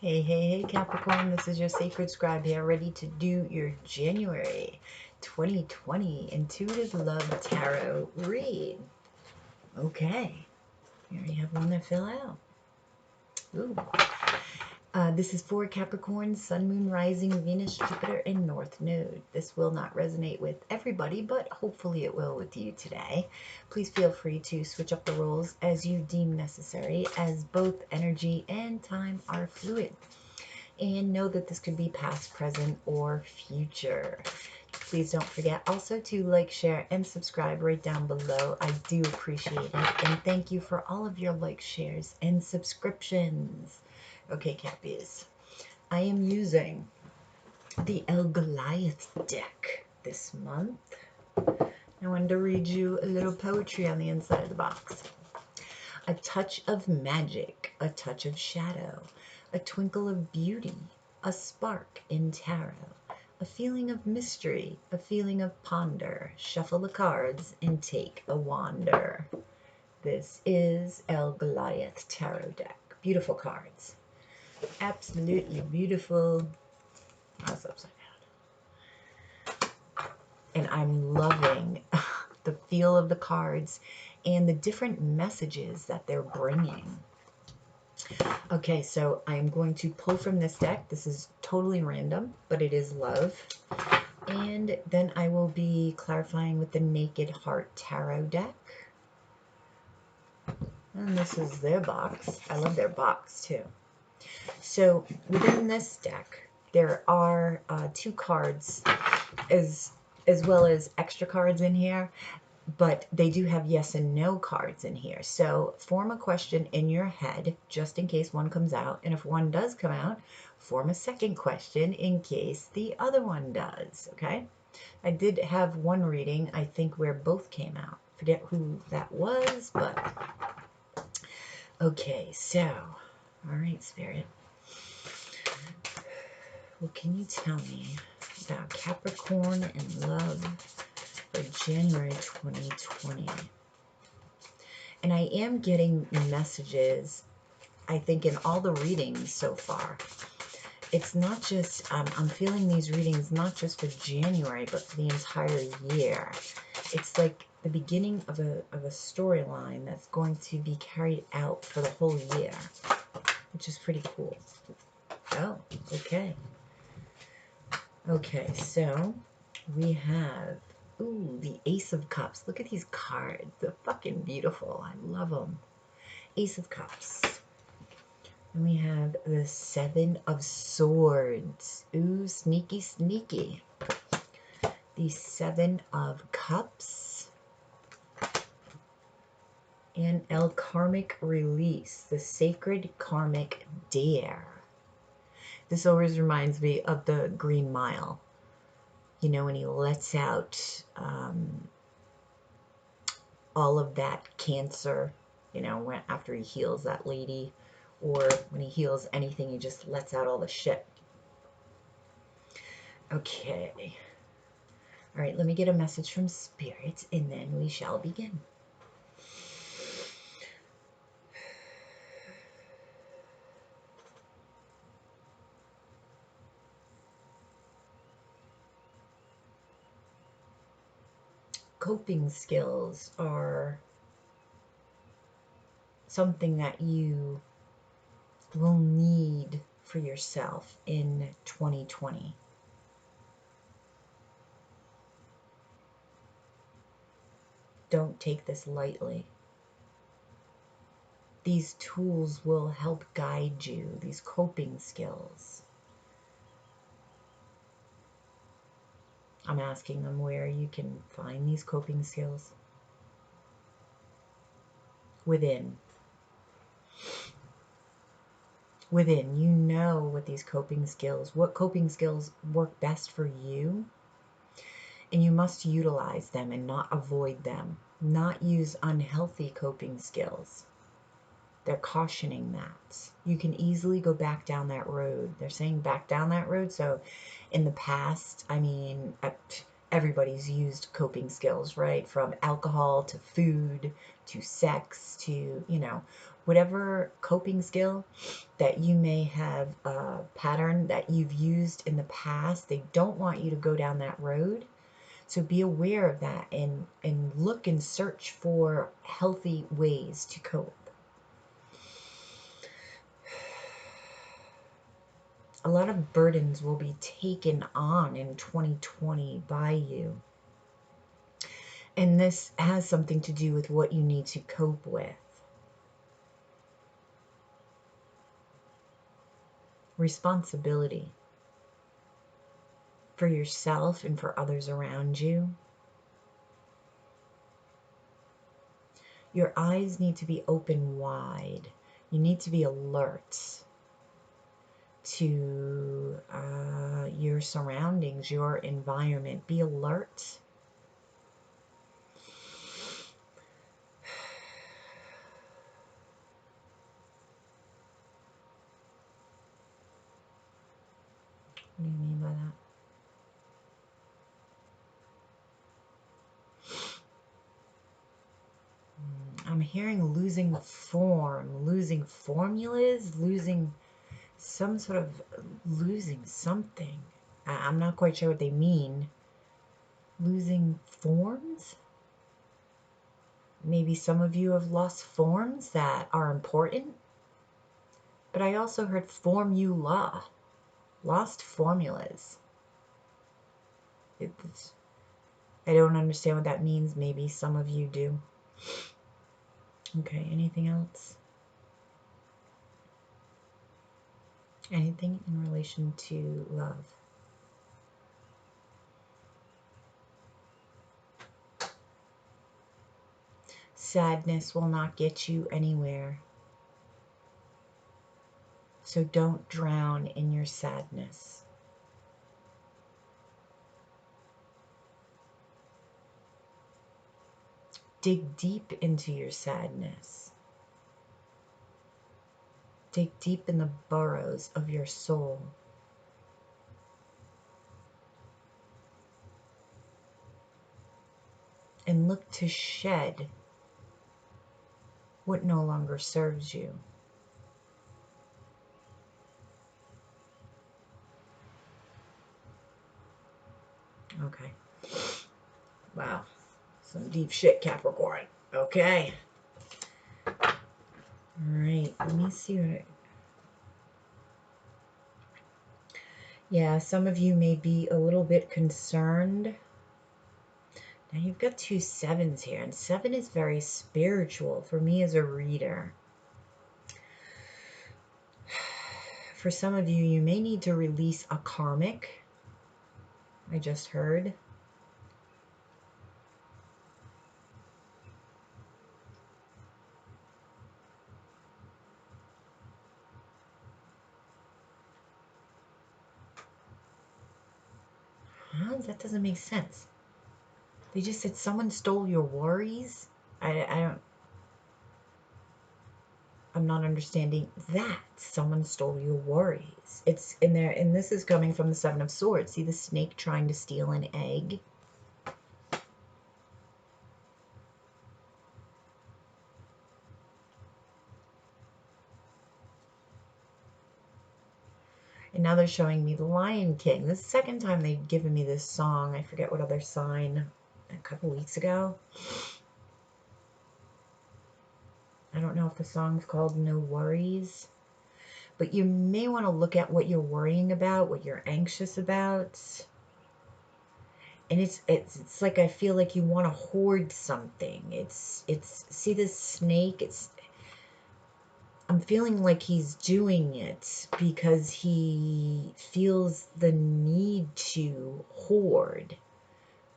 Hey, Capricorn, this is your Sacred Scribe here, ready to do your January 2020 Intuitive Love Tarot read. Okay, we already have one to fill out. Ooh. This is for Capricorn, Sun, Moon, Rising, Venus, Jupiter, and North Node. This will not resonate with everybody, but hopefully it will with you today. Please feel free to switch up the roles as you deem necessary, as both energy and time are fluid. And know that this could be past, present, or future. Please don't forget also to like, share, and subscribe right down below. I do appreciate it. And thank you for all of your likes, shares, and subscriptions. Okay, Cappies. I am using the El Goliath deck this month. I wanted to read you a little poetry on the inside of the box. A touch of magic, a touch of shadow, a twinkle of beauty, a spark in tarot, a feeling of mystery, a feeling of ponder. Shuffle the cards and take a wander. This is El Goliath Tarot deck. Beautiful cards. Absolutely beautiful. That's upside down. And I'm loving the feel of the cards and the different messages that they're bringing. Okay, so I'm going to pull from this deck. This is totally random, but it is love. And then I will be clarifying with the Naked Heart Tarot deck. And this is their box. I love their box too. So within this deck, there are 2 cards as well as extra cards in here. But they do have yes and no cards in here. So form a question in your head just in case one comes out. And if one does come out, form a second question in case the other one does. Okay? I did have one reading, I think, where both came out. Forget who that was, but okay. So, all right, Spirit. What can you tell me about Capricorn and love for January 2020? And I am getting messages, I think, in all the readings so far. It's not just, I'm feeling these readings not just for January, but for the entire year. It's like the beginning of a storyline that's going to be carried out for the whole year, which is pretty cool. Oh, okay. Okay, so we have, ooh, the Ace of Cups. Look at these cards. They're fucking beautiful. I love them. Ace of Cups. And we have the Seven of Swords. Ooh, sneaky, sneaky. The Seven of Cups. And El Karmic Release, the Sacred Karmic Dare. This always reminds me of the Green Mile. You know, when he lets out all of that cancer, you know, after he heals that lady, or when he heals anything, he just lets out all the shit. Okay. All right, let me get a message from Spirit, and then we shall begin. Coping skills are something that you will need for yourself in 2020. Don't take this lightly. These tools will help guide you, these coping skills. I'm asking them where you can find these coping skills. Within. Within, you know what these coping skills, what coping skills work best for you. And you must utilize them and not avoid them. Not use unhealthy coping skills. They're cautioning that. You can easily go back down that road. They're saying back down that road. So in the past, I mean, everybody's used coping skills, right? From alcohol to food to sex to, you know, whatever coping skill that you may have a pattern that you've used in the past, they don't want you to go down that road. So be aware of that and look and search for healthy ways to cope. A lot of burdens will be taken on in 2020 by you. And this has something to do with what you need to cope with. Responsibility for yourself and for others around you. Your eyes need to be open wide. You need to be alert to your surroundings, your environment. Be alert. What do you mean by that? I'm hearing losing form, losing formulas, losing some sort of losing something. I'm not quite sure what they mean. Losing forms? Maybe some of you have lost forms that are important. But I also heard formula, lost formulas. I don't understand what that means. Maybe some of you do. Okay, anything else? Anything in relation to love? Sadness will not get you anywhere. So don't drown in your sadness. Dig deep into your sadness. Dig deep in the burrows of your soul. And look to shed what no longer serves you. Okay. Wow. Some deep shit, Capricorn. Okay. All right. Let me see what Yeah, some of you may be a little bit concerned. Now you've got 2 sevens here, and 7 is very spiritual for me as a reader. For some of you, you may need to release a karmic. I just heard. Huh? That doesn't make sense. They just said someone stole your worries. I'm not understanding that someone stole your worries. It's in there, and this is coming from the 7 of Swords. See the snake trying to steal an egg? And now they're showing me the Lion King. This is the second time they've given me this song. I forget what other sign, a couple weeks ago. I don't know if the song's called No Worries. But you may want to look at what you're worrying about, what you're anxious about. And it's like I feel like you want to hoard something. It's see this snake? I'm feeling like he's doing it because he feels the need to hoard.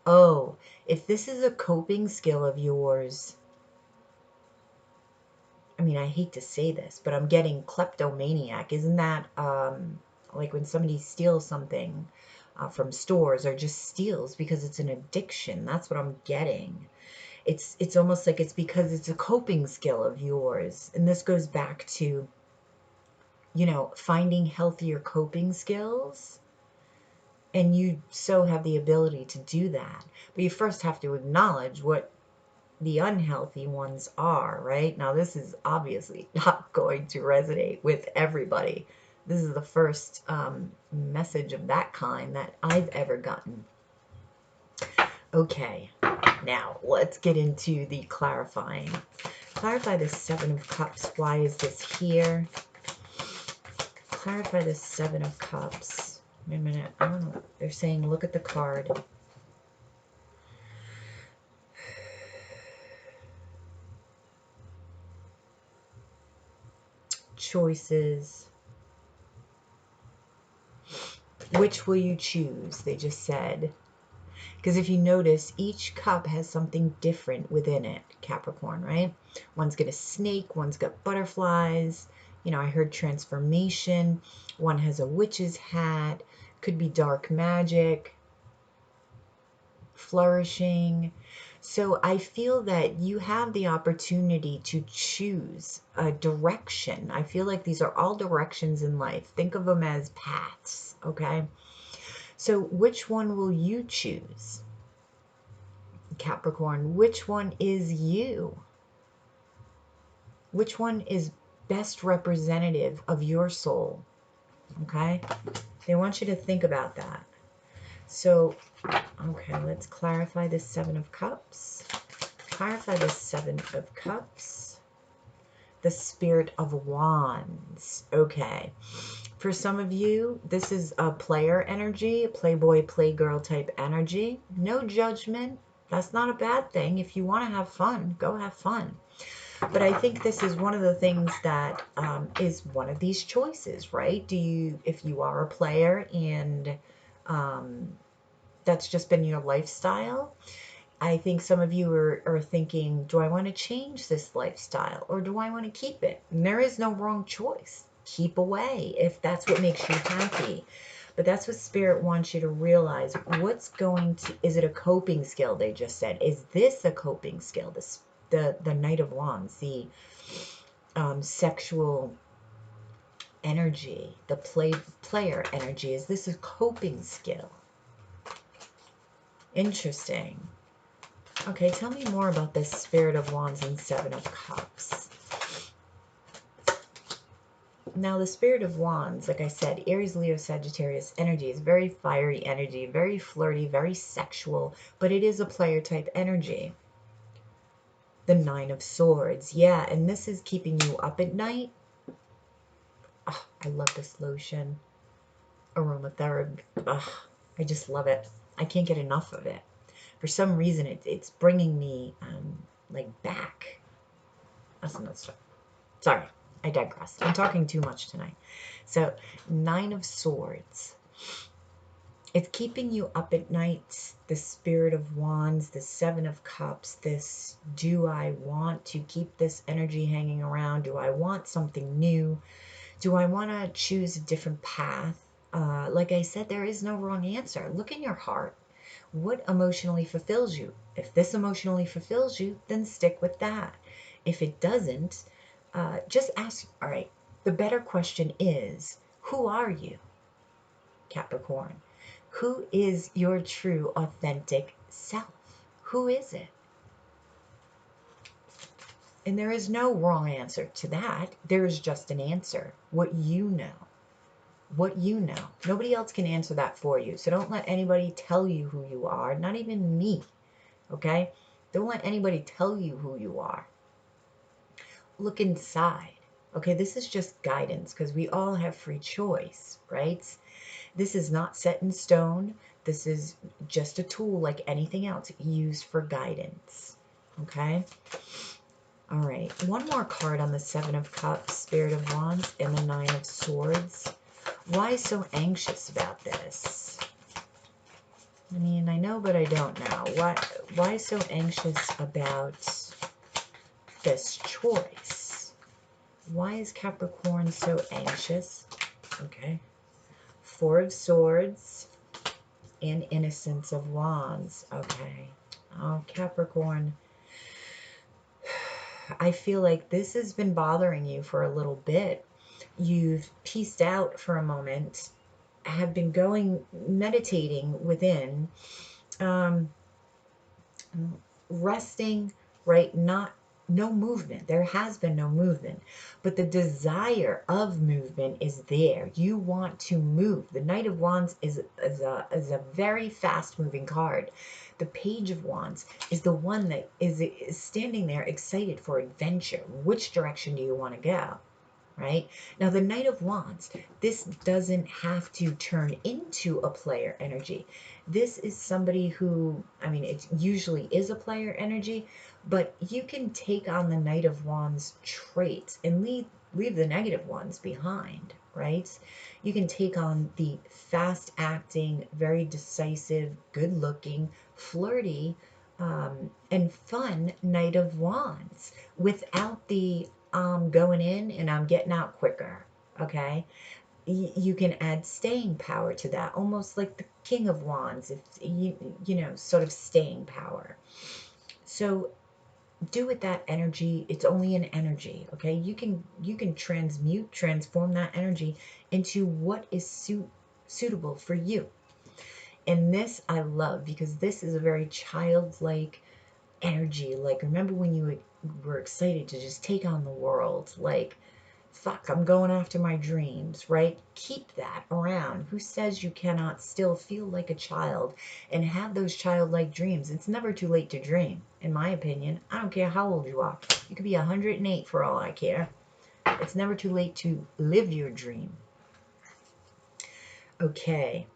Oh, if this is a coping skill of yours, I mean, I hate to say this, but I'm getting kleptomaniac. Isn't that like when somebody steals something from stores or just steals because it's an addiction? That's what I'm getting. It's almost like it's because it's a coping skill of yours. And this goes back to, you know, finding healthier coping skills. And you so have the ability to do that. But you first have to acknowledge what the unhealthy ones are, right? Now, this is obviously not going to resonate with everybody. This is the first message of that kind that I've ever gotten. Okay, now let's get into the clarifying. Clarify the Seven of Cups. Why is this here? Clarify the Seven of Cups. Wait a minute. I don't know. They're saying look at the card. Choices. Which will you choose? They just said. Because if you notice, each cup has something different within it, Capricorn, right? One's got a snake, one's got butterflies. You know, I heard transformation. One has a witch's hat. Could be dark magic, flourishing. So I feel that you have the opportunity to choose a direction. I feel like these are all directions in life. Think of them as paths, okay? So which one will you choose? Capricorn, which one is you? Which one is best representative of your soul? Okay? They want you to think about that. So, okay, let's clarify the Seven of Cups. Clarify the Seven of Cups. The Spirit of Wands. Okay. For some of you, this is a player energy, a playboy, playgirl type energy. No judgment. That's not a bad thing. If you want to have fun, go have fun. But I think this is one of the things that is one of these choices, right? Do you, if you are a player and that's just been your lifestyle, I think some of you are thinking, do I want to change this lifestyle or do I want to keep it? And there is no wrong choice. Keep away if that's what makes you happy. But that's what Spirit wants you to realize. What's going to, is it a coping skill? They just said, is this a coping skill? The Knight of Wands, the sexual energy, the player energy. Is this a coping skill? Interesting. Okay, tell me more about this Spirit of Wands and Seven of Cups. Now, the Spirit of Wands, like I said, Aries, Leo, Sagittarius energy is very fiery energy, very flirty, very sexual, but it is a player type energy. The Nine of Swords, yeah, and this is keeping you up at night. Oh, I love this lotion. Aromatherapy. Oh, I just love it. I can't get enough of it. For some reason, it's bringing me like back. That's another story. Sorry, I digress. I'm talking too much tonight. So, Nine of Swords. It's keeping you up at night. The Spirit of Wands, the Seven of Cups, this, do I want to keep this energy hanging around? Do I want something new? Do I want to choose a different path? Like I said, there is no wrong answer. Look in your heart. What emotionally fulfills you? If this emotionally fulfills you, then stick with that. If it doesn't, just ask, all right, the better question is, who are you, Capricorn? Who is your true, authentic self? Who is it? And there is no wrong answer to that. There is just an answer. What you know. What you know. Nobody else can answer that for you. So don't let anybody tell you who you are. Not even me. Okay? Don't let anybody tell you who you are. Look inside. Okay, this is just guidance because we all have free choice, right? This is not set in stone. This is just a tool like anything else used for guidance. Okay? All right. One more card on the Seven of Cups, Spirit of Wands, and the Nine of Swords. Why so anxious about this? I mean, I know, but I don't know. Why so anxious about this choice? Why is Capricorn so anxious? Okay. Four of Swords and Innocence of Wands. Okay. Oh, Capricorn. I feel like this has been bothering you for a little bit. You've pieced out for a moment, have been meditating within, resting, right? No movement. There has been no movement, but the desire of movement is there. You want to move. The Knight of Wands is a very fast moving card. The Page of Wands is the one that is standing there excited for adventure. Which direction do you want to go? Right? Now, the Knight of Wands, this doesn't have to turn into a player energy. This is somebody who, I mean, it usually is a player energy, but you can take on the Knight of Wands traits and leave the negative ones behind, right? You can take on the fast acting, very decisive, good looking, flirty, and fun Knight of Wands without the going in and I'm getting out quicker. Okay, you can add staying power to that, almost like the King of Wands, if you know, sort of staying power. So do with that energy. It's only an energy. Okay, you can transform that energy into what is suitable for you. And this I love, because this is a very childlike energy. Like, remember when you were excited to just take on the world? Like, fuck, I'm going after my dreams, right? Keep that around. Who says you cannot still feel like a child and have those childlike dreams? It's never too late to dream, in my opinion. I don't care how old you are. You could be 108 for all I care. It's never too late to live your dream. Okay.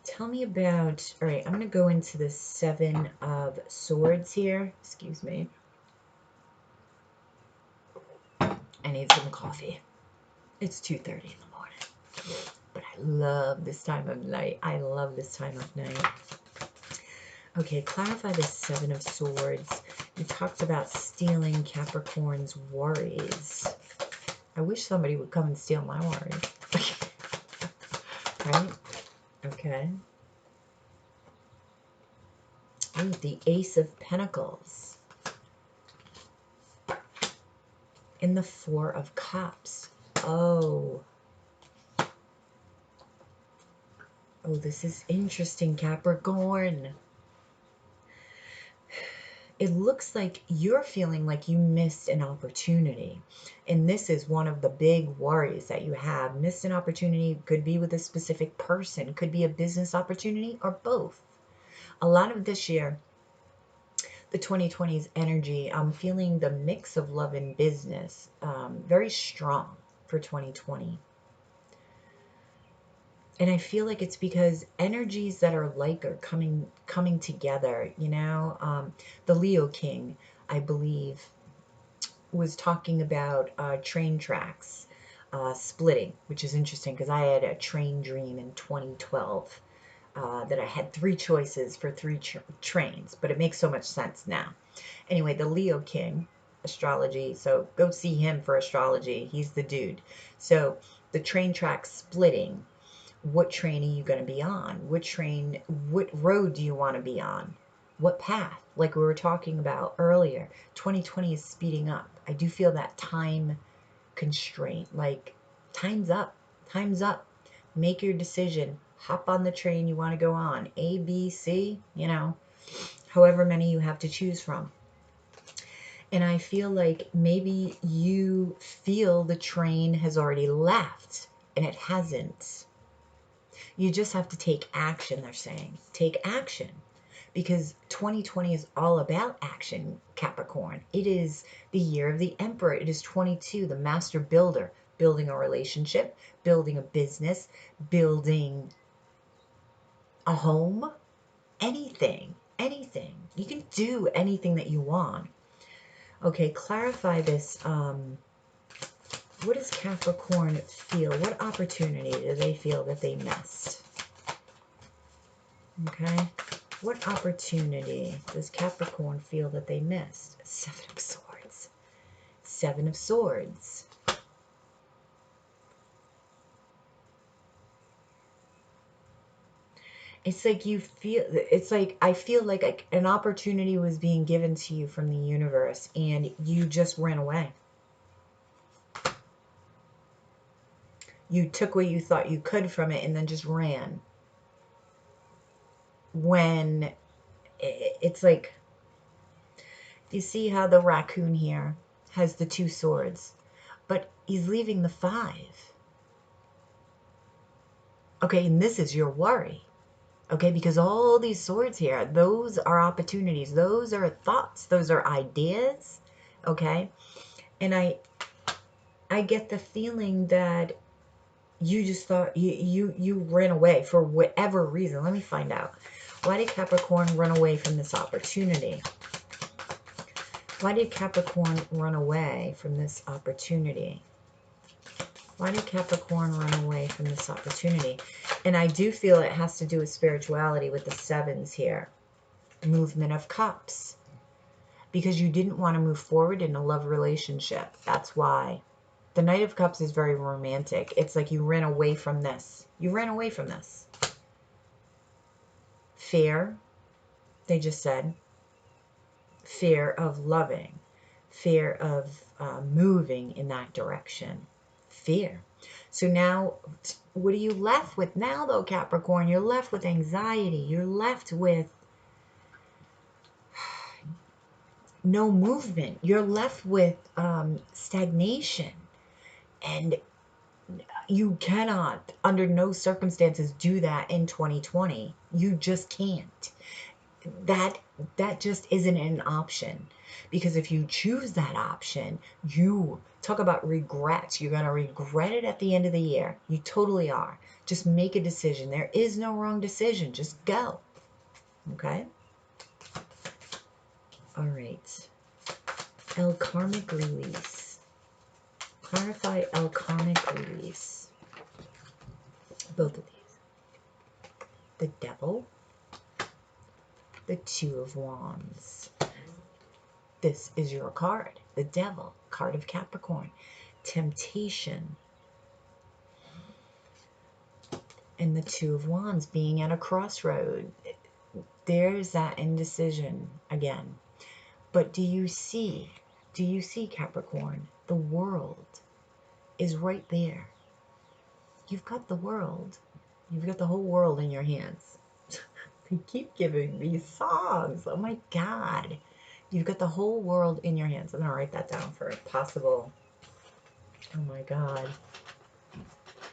Tell me about, all right, I'm going to go into the Seven of Swords here. Excuse me. I need some coffee. It's 2:30 in the morning. But I love this time of night. I love this time of night. Okay, clarify the Seven of Swords. You talked about stealing Capricorn's worries. I wish somebody would come and steal my worries. Right? Okay. Ooh, the Ace of Pentacles. And the Four of Cups. Oh. Oh, this is interesting, Capricorn. It looks like you're feeling like you missed an opportunity. And this is one of the big worries that you have. Missed an opportunity, could be with a specific person, could be a business opportunity, or both. A lot of this year, the 2020's energy, I'm feeling the mix of love and business very strong for 2020. And I feel like it's because energies that are like are coming together, you know. The Leo King, I believe, was talking about train tracks splitting, which is interesting because I had a train dream in 2012 that I had three choices for three trains, but it makes so much sense now. Anyway, the Leo King, astrology, so go see him for astrology. He's the dude. So the train tracks splitting. What train are you going to be on? What road do you want to be on? What path? Like we were talking about earlier, 2020 is speeding up. I do feel that time constraint, like time's up. Time's up. Make your decision. Hop on the train you want to go on. A, B, C, you know, however many you have to choose from. And I feel like maybe you feel the train has already left and it hasn't. You just have to take action, they're saying. Take action. Because 2020 is all about action, Capricorn. It is the year of the Emperor. It is 22, the master builder. Building a relationship, building a business, building a home. Anything. Anything. You can do anything that you want. Okay, clarify this. What does Capricorn feel? What opportunity do they feel that they missed? Okay. What opportunity does Capricorn feel that they missed? Seven of Swords. Seven of Swords. It's like you feel, it's like, I feel like an opportunity was being given to you from the universe and you just ran away. You took what you thought you could from it and then just ran. When it's like, You see how the raccoon here has the 2 swords, but he's leaving the 5. Okay, and this is your worry. Okay, because all these swords here, those are opportunities. Those are thoughts. Those are ideas. Okay, and I get the feeling that you just thought you ran away for whatever reason. Let me find out. Why did Capricorn run away from this opportunity? Why did Capricorn run away from this opportunity? Why did Capricorn run away from this opportunity? And I do feel it has to do with spirituality with the 7s here. Movement of Cups. Because you didn't want to move forward in a love relationship. That's why. The Knight of Cups is very romantic. It's like you ran away from this. You ran away from this. Fear, they just said. Fear of loving. Fear of moving in that direction. Fear. So now, what are you left with now, though, Capricorn? You're left with anxiety. You're left with no movement. You're left with stagnation. And you cannot, under no circumstances, do that in 2020. You just can't. That just isn't an option. Because if you choose that option, you talk about regrets. You're going to regret it at the end of the year. You totally are. Just make a decision. There is no wrong decision. Just go. Okay? All right. El Karmic Release. Clarify El Karmic Release. Both of these. The Devil. The 2 of Wands. This is your card. The Devil. Card of Capricorn. Temptation. And the 2 of Wands being at a crossroad. There's that indecision again. But do you see Capricorn? The world is right there. You've got the world. You've got the whole world in your hands. They keep giving these songs. Oh my God. You've got the whole world in your hands. I'm going to write that down for a possible. Oh my God.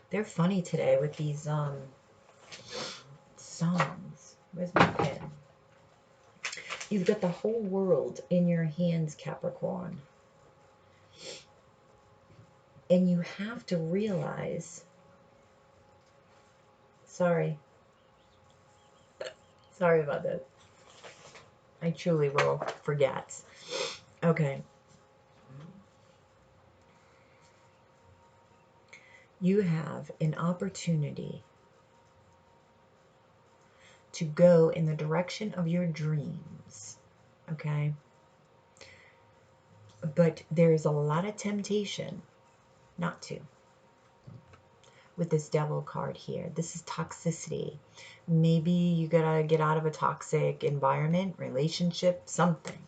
They're funny today with these songs. Where's my pen? You've got the whole world in your hands, Capricorn. And you have to realize, sorry about this. I truly will forget. Okay. You have an opportunity to go in the direction of your dreams. Okay? But there's a lot of temptation not to. With this Devil card here. This is toxicity. Maybe you gotta get out of a toxic environment, relationship, something.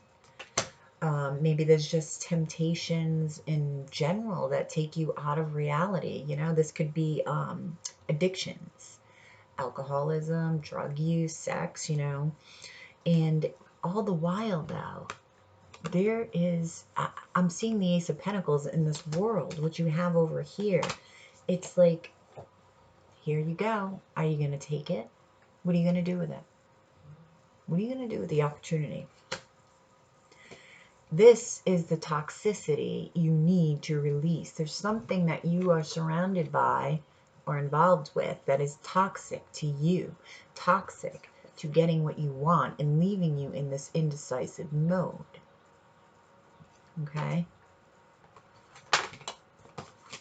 Maybe there's just temptations in general that take you out of reality. You know, this could be addictions, alcoholism, drug use, sex, you know. And all the while, though, there is, I'm seeing the Ace of Pentacles in this world, what you have over here. It's like, here you go. Are you going to take it? What are you going to do with it? What are you going to do with the opportunity? This is the toxicity you need to release. There's something that you are surrounded by or involved with that is toxic to you, toxic to getting what you want and leaving you in this indecisive mode. Okay?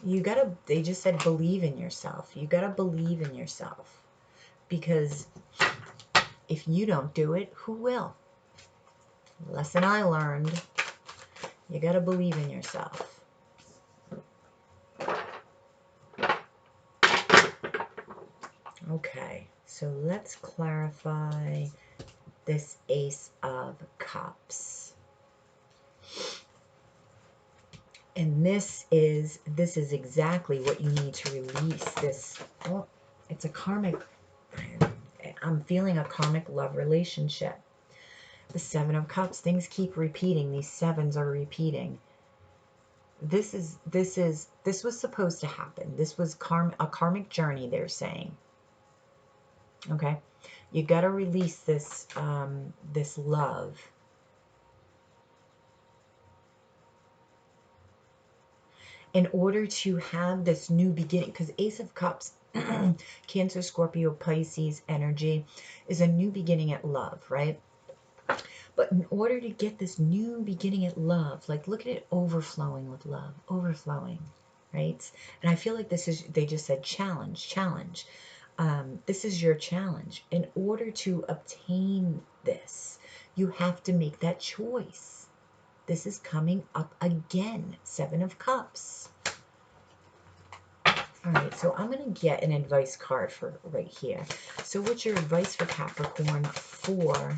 You gotta, they just said believe in yourself. You gotta believe in yourself. Because if you don't do it, who will? Lesson I learned. You gotta believe in yourself. Okay, so let's clarify this Ace of Cups. And this is exactly what you need to release. This, oh, it's a karmic, I'm feeling a karmic love relationship. The Seven of Cups. Things keep repeating. These sevens are repeating. This was supposed to happen. This was a karmic journey, they're saying. Okay? You got to release this this love. In order to have this new beginning, because Ace of Cups, Cancer, Scorpio, Pisces energy is a new beginning at love, right? But in order to get this new beginning at love, like look at it overflowing with love, overflowing, right? And I feel like this is, they just said challenge, challenge. This is your challenge. In order to obtain this, you have to make that choice. This is coming up again, Seven of Cups. All right, so I'm going to get an advice card for right here. So what's your advice for Capricorn for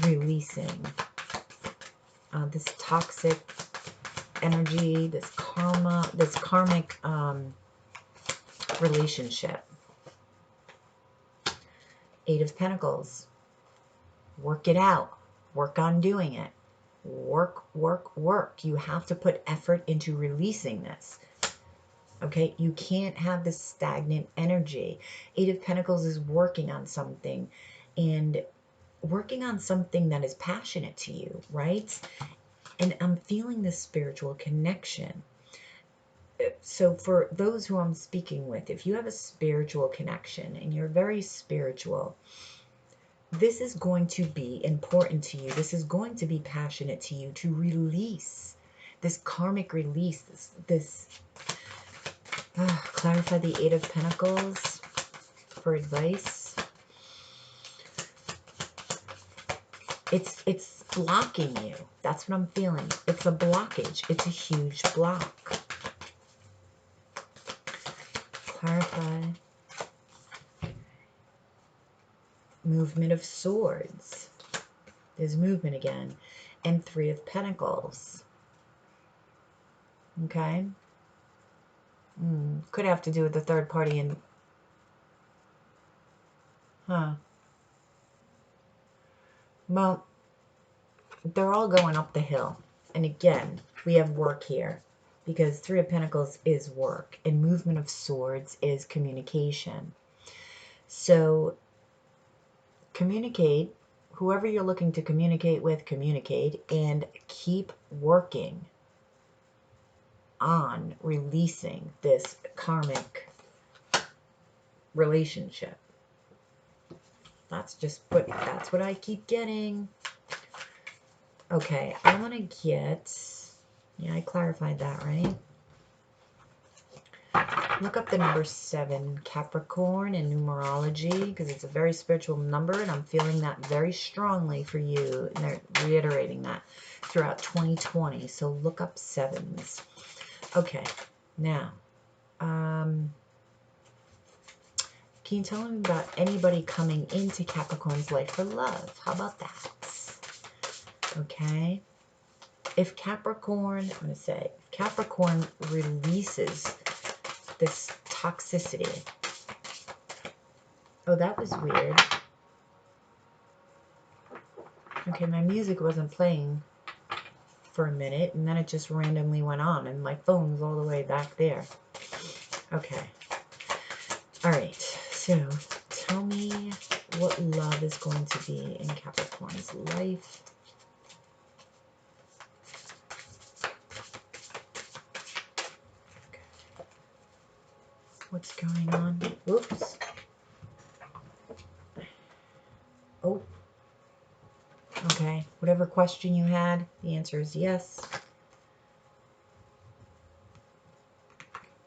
releasing this toxic energy, this karma, this karmic relationship? Eight of Pentacles. Work it out. Work on doing it. Work, work, work. You have to put effort into releasing this. Okay, you can't have this stagnant energy. Eight of Pentacles is working on something, and working on something that is passionate to you, right? And I'm feeling this spiritual connection. So for those who I'm speaking with, if you have a spiritual connection and you're very spiritual, this is going to be important to you. This is going to be passionate to you to release this karmic release, clarify the Eight of Pentacles for advice. It's blocking you. That's what I'm feeling. It's a blockage. It's a huge block. Clarify. Movement of Swords. There's movement again. And Three of Pentacles. Okay. Could have to do with the third party and... Well, they're all going up the hill. And again, we have work here. Because Three of Pentacles is work. And Movement of Swords is communication. So, communicate. Whoever you're looking to communicate with, communicate. And keep working on releasing this karmic relationship. That's what I keep getting. Okay, I want to get, yeah, I clarified that, right? Look up the number 7, Capricorn, in numerology, because it's a very spiritual number, and I'm feeling that very strongly for you, and they're reiterating that throughout 2020, so look up 7s. Okay, now, can you tell me about anybody coming into Capricorn's life for love? How about that? Okay. If Capricorn, I'm going to say, if Capricorn releases this toxicity. Oh, that was weird. Okay, my music wasn't playing for a minute, and then it just randomly went on, and my phone's all the way back there. Okay. All right. So, tell me what love is going to be in Capricorn's life. What's going on? Whoops. Oh. Okay. Whatever question you had, the answer is yes.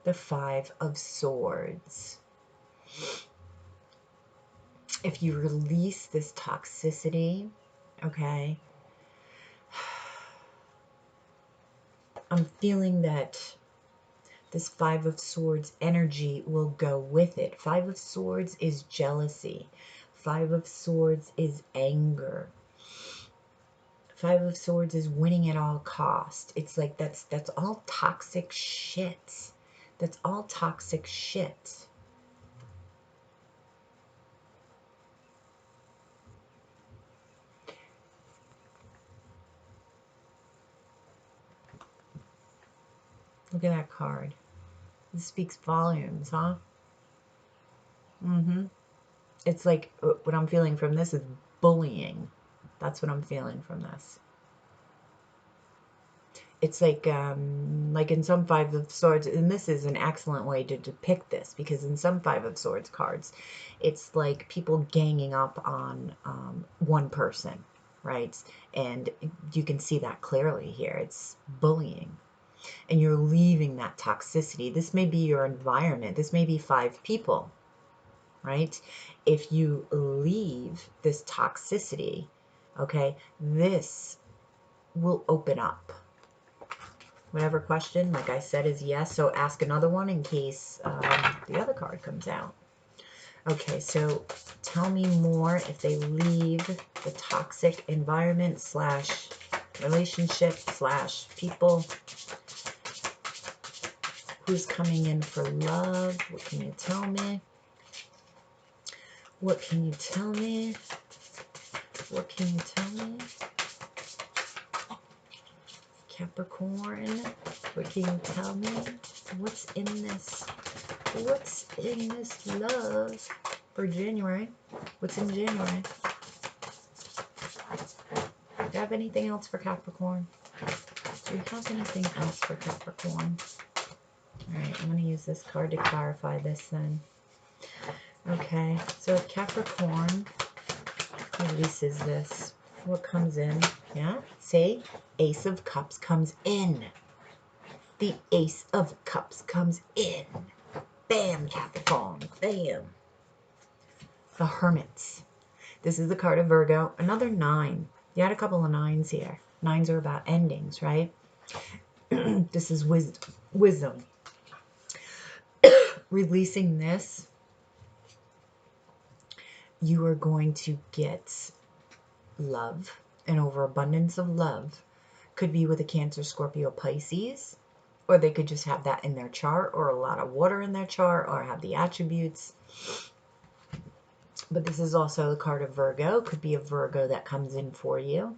The Five of Swords. If you release this toxicity, okay, I'm feeling that this Five of Swords energy will go with it. Five of Swords is jealousy. Five of Swords is anger. Five of Swords is winning at all cost. It's like that's all toxic shit. That's all toxic shit. Look at that card. This speaks volumes, huh? It's like what I'm feeling from this is bullying. That's what I'm feeling from this. It's like in some Five of Swords, and this is an excellent way to depict this, because in some Five of Swords cards, it's like people ganging up on one person, right? And you can see that clearly here. It's bullying. And you're leaving that toxicity. This may be your environment. This may be 5 people, right? If you leave this toxicity, okay, this will open up. Whatever question, like I said, is yes. So ask another one in case the other card comes out. Okay, so tell me more if they leave the toxic environment slash relationship slash people. Who's coming in for love? What can you tell me? What can you tell me? What can you tell me? Capricorn, what can you tell me? What's in this? What's in this love for January? What's in January? Do you have anything else for Capricorn? Do you have anything else for Capricorn? Alright, I'm going to use this card to clarify this then. Okay, so if Capricorn releases this, what comes in? Yeah, see? Ace of Cups comes in. The Ace of Cups comes in. Bam, Capricorn. Bam. The Hermits. This is the card of Virgo. Another 9. You had a couple of 9s here. 9s are about endings, right? This is wisdom. Releasing this, you are going to get love, an overabundance of love. Could be with a Cancer, Scorpio, Pisces, or they could just have that in their chart, or a lot of water in their chart, or have the attributes. But this is also the card of Virgo. Could be a Virgo that comes in for you.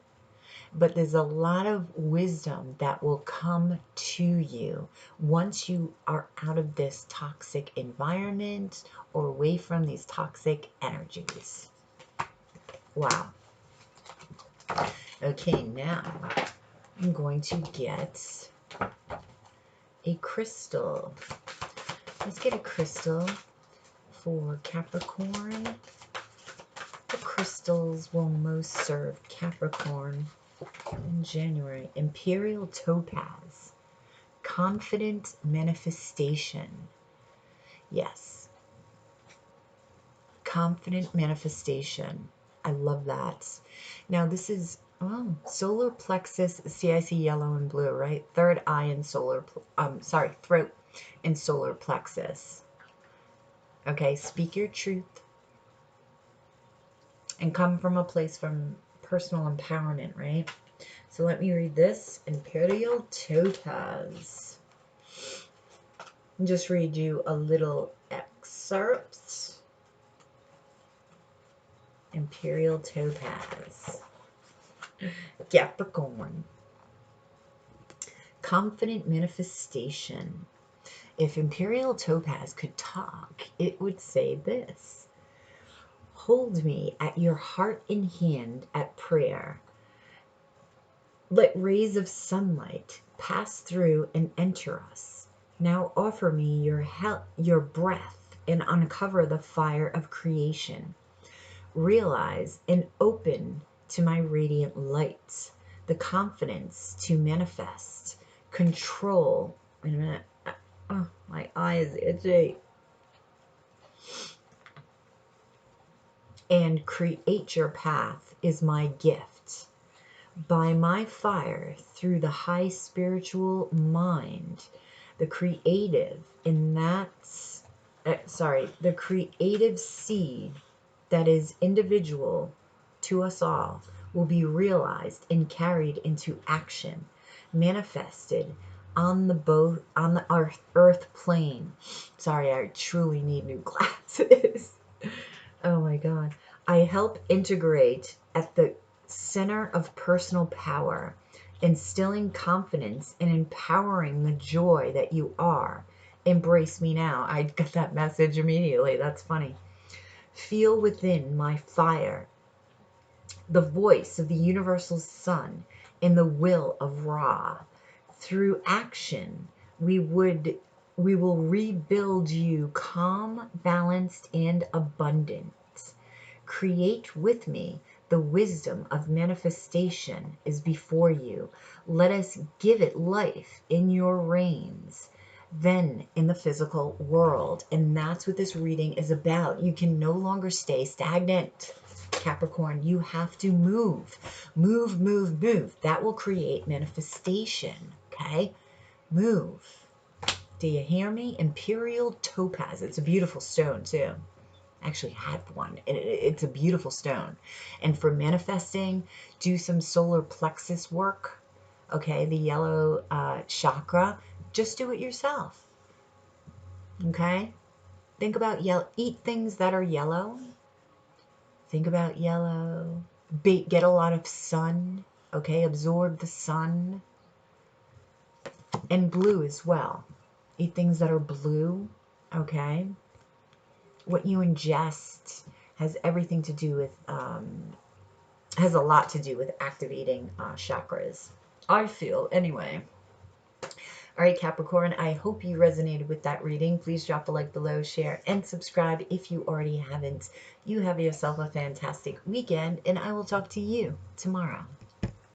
But there's a lot of wisdom that will come to you once you are out of this toxic environment or away from these toxic energies. Wow. Okay, now I'm going to get a crystal. Let's get a crystal for Capricorn. What crystals will most serve Capricorn in January? Imperial Topaz. Confident manifestation. Yes. Confident manifestation. I love that. Now this is solar plexus. See, I see yellow and blue, right? Third eye and throat and solar plexus. Okay, speak your truth and come from a place from personal empowerment, right? So let me read this. Imperial Topaz. I'll just read you a little excerpt. Imperial Topaz. Capricorn. Confident manifestation. If Imperial Topaz could talk, it would say this. Hold me at your heart in hand at prayer. Let rays of sunlight pass through and enter us. Now offer me your breath and uncover the fire of creation. Realize and open to my radiant light, the confidence to manifest, control. Wait a minute. Oh, my eye is itchy. And create your path is my gift. By my fire through the high spiritual mind, the creative the creative seed that is individual to us all will be realized and carried into action, manifested on the earth plane. Sorry, I truly need new glasses. Oh my God. I help integrate at the center of personal power instilling confidence and empowering the joy that you are. Embrace me now. I got that message immediately. That's funny. Feel within my fire, the voice of the universal sun in the will of Ra. Through action, we will rebuild you calm, balanced, and abundant. Create with me. The wisdom of manifestation is before you. Let us give it life in your reigns, then in the physical world. And that's what this reading is about. You can no longer stay stagnant, Capricorn. You have to move. Move, move, move. That will create manifestation, okay? Move. Do you hear me? Imperial topaz. It's a beautiful stone, too. Actually have one. It's a beautiful stone. And for manifesting, do some solar plexus work. Okay, the yellow chakra. Just do it yourself. Okay? Think about yellow. Eat things that are yellow. Think about yellow. Get a lot of sun. Okay, absorb the sun. And blue as well. Eat things that are blue. Okay? What you ingest has everything to do with has a lot to do with activating chakras, I feel, anyway. All right, Capricorn, I hope you resonated with that reading. Please drop a like below, share, and subscribe if you already haven't. You have yourself a fantastic weekend, and I will talk to you tomorrow.